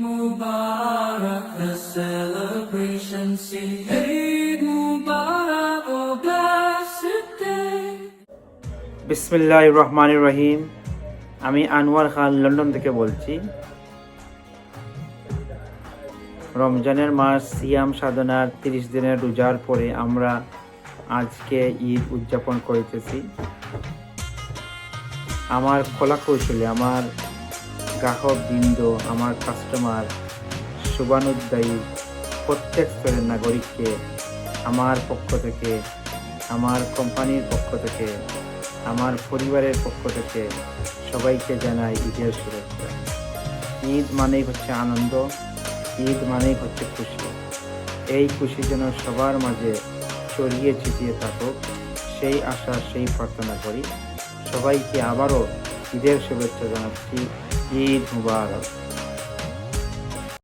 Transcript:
Mubarak, the celebration season. Eid Mubarak, oh blessed day. বিসমিল্লাহির রহমানির রহিম। আমি আনোয়ার খান লন্ডন থেকে বলছি। রমজানের মাস সিয়াম সাধনার 30 দিনের রোজার পরে আমরা আজকে ঈদ উদযাপন করিতেছি। আমার কলা কৌশলে আমার গ্রাহক বৃন্দ, আমার কাস্টমার, শুভানুদ্দায়ী প্রত্যেক স্তরের নাগরিককে আমার পক্ষ থেকে, আমার কোম্পানির পক্ষ থেকে, আমার পরিবারের পক্ষ থেকে সবাইকে জানাই ঈদের শুভেচ্ছা। ঈদ মানেই হচ্ছে আনন্দ, ঈদ মানেই হচ্ছে খুশি। এই খুশি যেন সবার মাঝে ছড়িয়ে ছিটিয়ে থাকুক, সেই আশা, সেই প্রার্থনা করি। সবাইকে আবারও ঈদের শুভেচ্ছা জানাচ্ছি। ঈদ মুবারক।